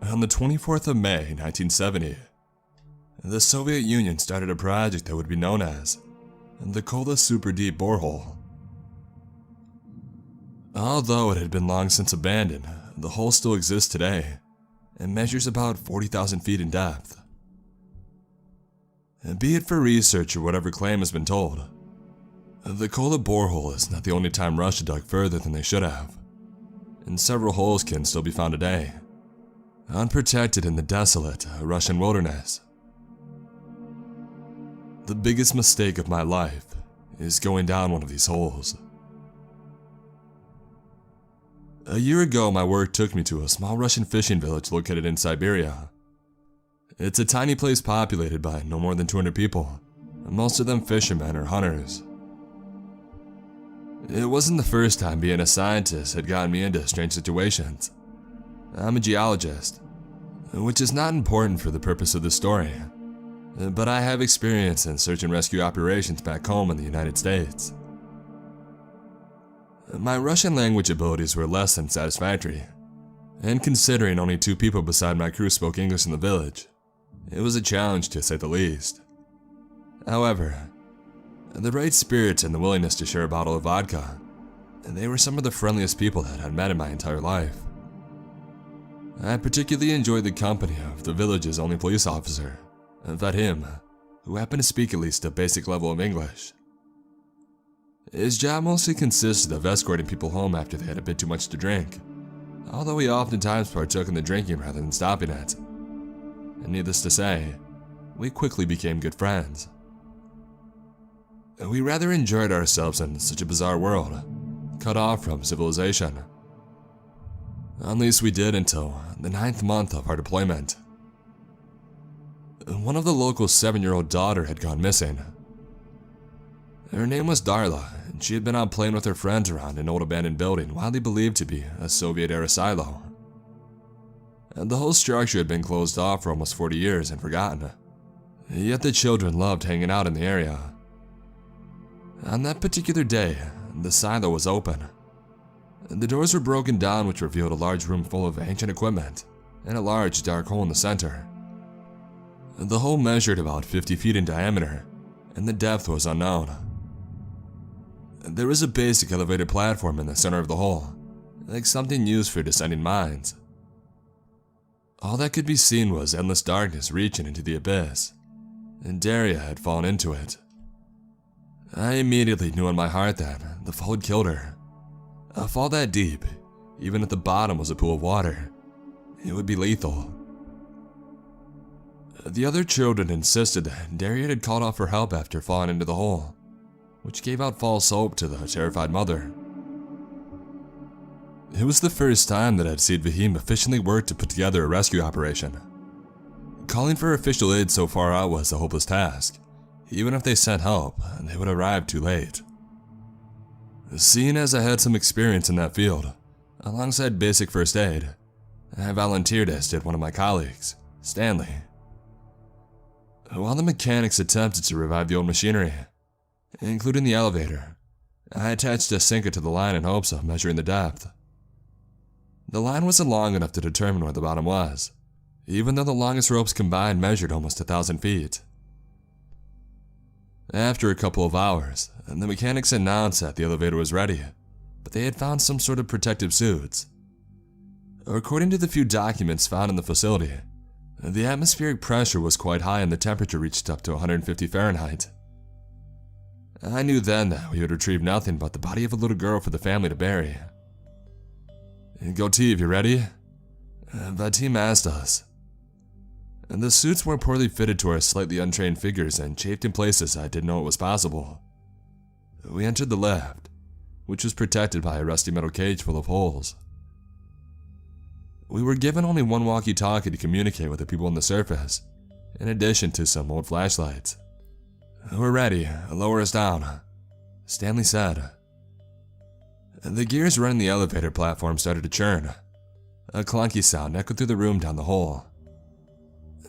On the 24th of May, 1970, the Soviet Union started a project that would be known as the Kola Super Deep Borehole. Although it had been long since abandoned, the hole still exists today and measures about 40,000 feet in depth. And be it for research or whatever claim has been told, the Kola borehole is not the only time Russia dug further than they should have, and several holes can still be found today, unprotected in the desolate Russian wilderness. The biggest mistake of my life is going down one of these holes. A year ago, my work took me to a small Russian fishing village located in Siberia. It's a tiny place populated by no more than 200 people, and most of them fishermen or hunters. It wasn't the first time being a scientist had gotten me into strange situations. I'm a geologist, which is not important for the purpose of this story, but I have experience in search and rescue operations back home in the United States. My Russian language abilities were less than satisfactory, and considering only 2 people beside my crew spoke English in the village, it was a challenge to say the least. However, the right spirits and the willingness to share a bottle of vodka, they were some of the friendliest people that I'd met in my entire life. I particularly enjoyed the company of the village's only police officer, Vadim, who happened to speak at least a basic level of English. His job mostly consisted of escorting people home after they had a bit too much to drink, although he oftentimes partook in the drinking rather than stopping it. And needless to say, we quickly became good friends. We rather enjoyed ourselves in such a bizarre world, cut off from civilization. At least we did until the 9th month of our deployment. One of the locals' 7-year-old daughter had gone missing. Her name was Darla, and she had been out playing with her friends around an old abandoned building widely believed to be a Soviet-era silo. The whole structure had been closed off for almost 40 years and forgotten, yet the children loved hanging out in the area. On that particular day, the silo was open. The doors were broken down, which revealed a large room full of ancient equipment and a large dark hole in the center. The hole measured about 50 feet in diameter, and the depth was unknown. There was a basic elevated platform in the center of the hole, like something used for descending mines. All that could be seen was endless darkness reaching into the abyss, and Daria had fallen into it. I immediately knew in my heart that the fall had killed her. A fall that deep, even at the bottom was a pool of water, it would be lethal. The other children insisted that Daria had called out for help after falling into the hole, which gave out false hope to the terrified mother. It was the first time that I'd seen Vahim efficiently work to put together a rescue operation. Calling for official aid so far out was a hopeless task. Even if they sent help, they would arrive too late. Seeing as I had some experience in that field, alongside basic first aid, I volunteered as did one of my colleagues, Stanley. While the mechanics attempted to revive the old machinery, including the elevator, I attached a sinker to the line in hopes of measuring the depth. The line wasn't long enough to determine where the bottom was, even though the longest ropes combined measured almost 1,000 feet. After a couple of hours, the mechanics announced that the elevator was ready, but they had found some sort of protective suits. According to the few documents found in the facility, the atmospheric pressure was quite high and the temperature reached up to 150 Fahrenheit. I knew then that we would retrieve nothing but the body of a little girl for the family to bury. "Goatee, you ready?" Vadim asked us. The suits were poorly fitted to our slightly untrained figures and chafed in places I didn't know it was possible. We entered the lift, which was protected by a rusty metal cage full of holes. We were given only one walkie-talkie to communicate with the people on the surface, in addition to some old flashlights. "We're ready, lower us down," Stanley said. The gears running the elevator platform started to churn. A clunky sound echoed through the room down the hole.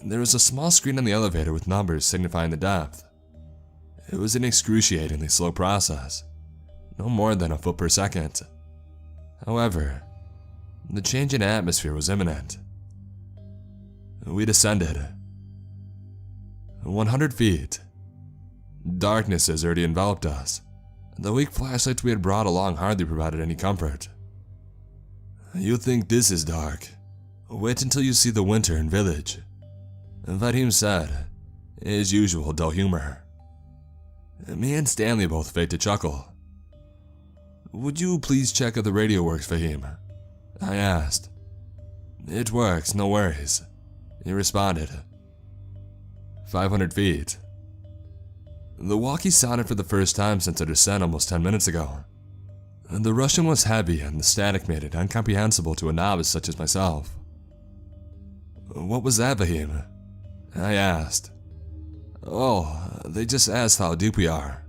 There was a small screen on the elevator with numbers signifying the depth. It was an excruciatingly slow process, no more than a foot per second. However, the change in atmosphere was imminent. We descended. 100 feet. Darkness has already enveloped us. The weak flashlights we had brought along hardly provided any comfort. "You think this is dark? Wait until you see the winter in village," Vadim said, his usual dull humor. Me and Stanley both faked a chuckle. "Would you please check if the radio works, Fahim?" I asked. "It works, no worries," he responded. 500 feet. The walkie sounded for the first time since our descent almost 10 minutes ago. The Russian was heavy and the static made it incomprehensible to a novice such as myself. "What was that, Fahim?" I asked. "Oh, they just asked how deep we are."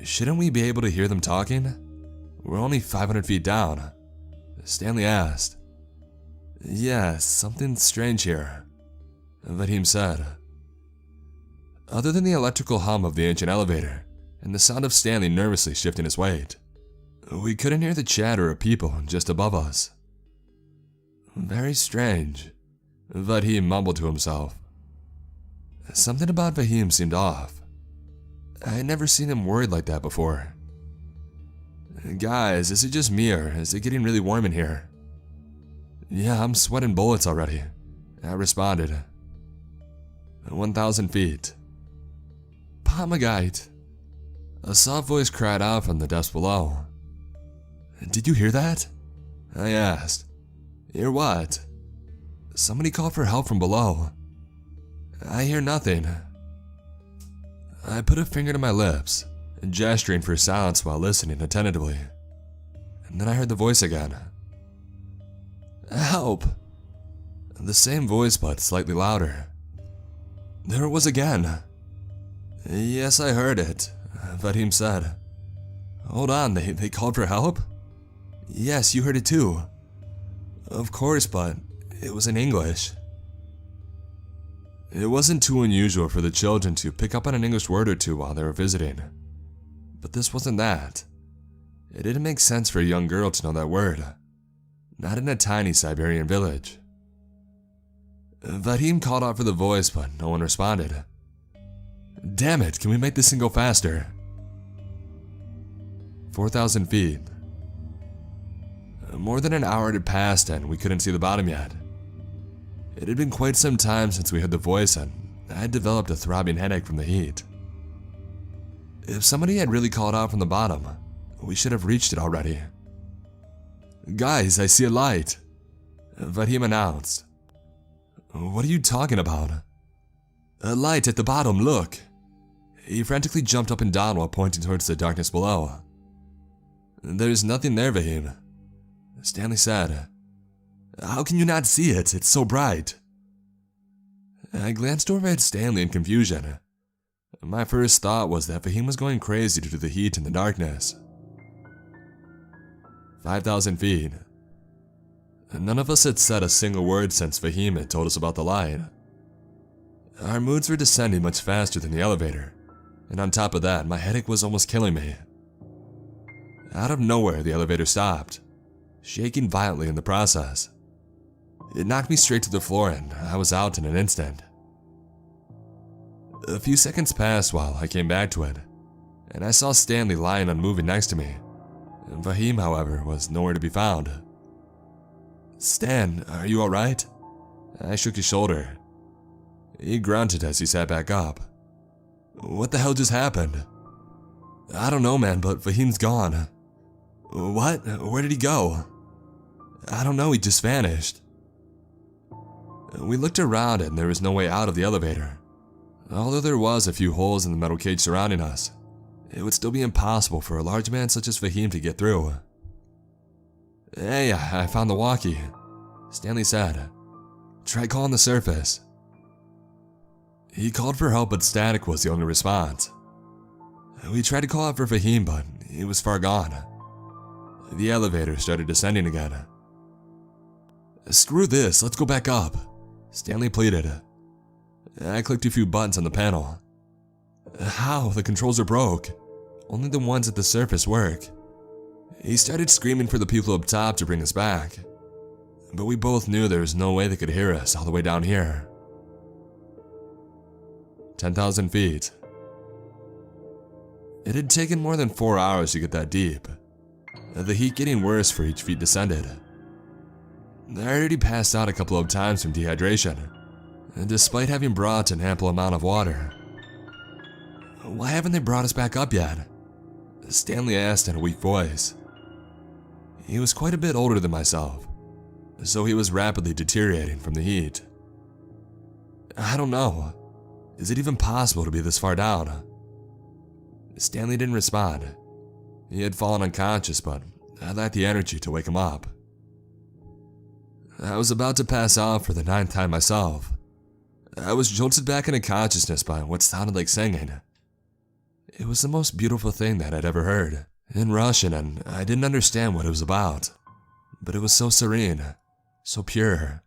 "Shouldn't we be able to hear them talking? We're only 500 feet down," Stanley asked. "Yes, something strange here," Vadim said. Other than the electrical hum of the ancient elevator and the sound of Stanley nervously shifting his weight, we couldn't hear the chatter of people just above us. "Very strange," Vadim mumbled to himself. Something about Fahim seemed off. I had never seen him worried like that before. "Guys, is it just me or is it getting really warm in here?" "Yeah, I'm sweating bullets already," I responded. 1,000 feet. "Pomegate!" A soft voice cried out from the depths below. "Did you hear that?" I asked. "Hear what?" "Somebody called for help from below." "I hear nothing." I put a finger to my lips, gesturing for silence while listening attentively. And then I heard the voice again. "Help!" The same voice, but slightly louder. There it was again. "Yes, I heard it," Vadim said. "Hold on, they called for help?" "Yes, you heard it too." "Of course, but it was in English." It wasn't too unusual for the children to pick up on an English word or two while they were visiting. But this wasn't that. It didn't make sense for a young girl to know that word. Not in a tiny Siberian village. Vadim called out for the voice, but no one responded. "Damn it, can we make this thing go faster?" 4,000 feet. More than an hour had passed and we couldn't see the bottom yet. It had been quite some time since we heard the voice and I had developed a throbbing headache from the heat. If somebody had really called out from the bottom, we should have reached it already. "Guys, I see a light," Vadim announced. "What are you talking about?" "A light at the bottom, look." He frantically jumped up and down while pointing towards the darkness below. "There's nothing there, Vadim," Stanley said. "How can you not see it? It's so bright." I glanced over at Stanley in confusion. My first thought was that Fahim was going crazy due to the heat and the darkness. 5,000 feet. None of us had said a single word since Fahim had told us about the light. Our moods were descending much faster than the elevator, and on top of that, my headache was almost killing me. Out of nowhere, the elevator stopped, shaking violently in the process. It knocked me straight to the floor and I was out in an instant. A few seconds passed while I came back to it, and I saw Stanley lying unmoving next to me. Fahim, however, was nowhere to be found. "Stan, are you alright?" I shook his shoulder. He grunted as he sat back up. "What the hell just happened?" "I don't know, man, but Fahim's gone." "What? Where did he go?" "I don't know, he just vanished." We looked around and there was no way out of the elevator. Although there was a few holes in the metal cage surrounding us, it would still be impossible for a large man such as Fahim to get through. "Hey, I found the walkie," Stanley said. "Try calling the surface." He called for help, but static was the only response. We tried to call out for Fahim, but he was far gone. The elevator started descending again. "Screw this, let's go back up," Stanley pleaded. I clicked a few buttons on the panel. "How? The controls are broke. Only the ones at the surface work." He started screaming for the people up top to bring us back. but we both knew there was no way they could hear us all the way down here. 10,000 feet. It had taken more than 4 hours to get that deep, the heat getting worse for each feet descended. I already passed out a couple of times from dehydration, despite having brought an ample amount of water. Why haven't they brought us back up yet? Stanley asked in a weak voice. He was quite a bit older than myself, so he was rapidly deteriorating from the heat. I don't know. Is it even possible to be this far down? Stanley didn't respond. He had fallen unconscious, but I lacked the energy to wake him up. I was about to pass out for the 9th time myself. I was jolted back into consciousness by what sounded like singing. It was the most beautiful thing that I'd ever heard, in Russian, and I didn't understand what it was about. But it was so serene, so pure.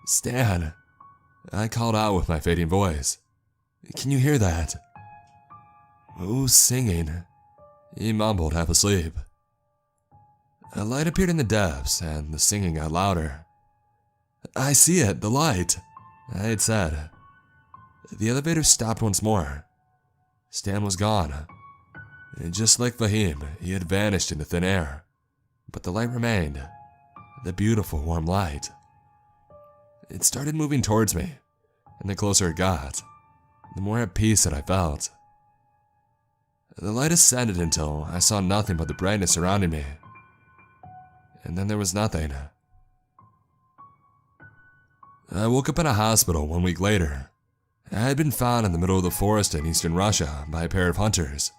Stan, I called out with my fading voice. Can you hear that? Who's singing? He mumbled, half asleep. A light appeared in the depths, and the singing got louder. I see it, the light, I had said. The elevator stopped once more. Stan was gone. And just like Fahim, he had vanished into thin air. But the light remained. The beautiful, warm light. It started moving towards me, and the closer it got, the more at peace that I felt. The light ascended until I saw nothing but the brightness surrounding me. And then there was nothing. I woke up in a hospital 1 week later. I had been found in the middle of the forest in eastern Russia by a pair of hunters.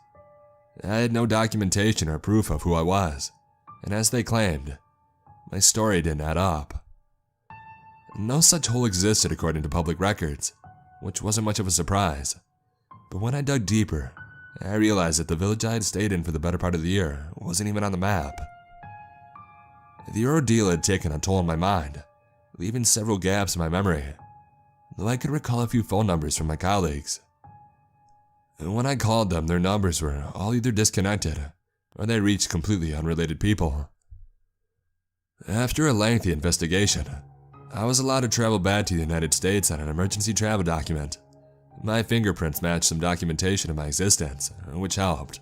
I had no documentation or proof of who I was, and as they claimed, my story didn't add up. No such hole existed according to public records, which wasn't much of a surprise. But when I dug deeper, I realized that the village I had stayed in for the better part of the year wasn't even on the map. The ordeal had taken a toll on my mind, leaving several gaps in my memory, though I could recall a few phone numbers from my colleagues. When I called them, their numbers were all either disconnected, or they reached completely unrelated people. After a lengthy investigation, I was allowed to travel back to the United States on an emergency travel document. My fingerprints matched some documentation of my existence, which helped.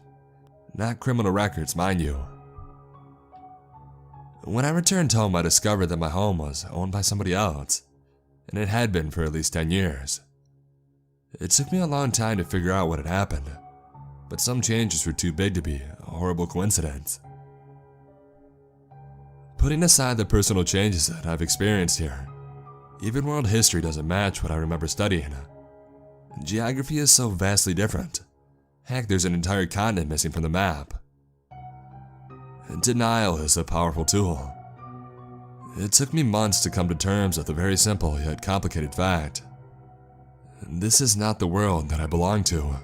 Not criminal records, mind you. When I returned home, I discovered that my home was owned by somebody else, and it had been for at least 10 years. It took me a long time to figure out what had happened, but some changes were too big to be a horrible coincidence. Putting aside the personal changes that I've experienced here, even world history doesn't match what I remember studying. Geography is so vastly different. Heck, there's an entire continent missing from the map. Denial is a powerful tool. It took me months to come to terms with a very simple yet complicated fact. This is not the world that I belong to.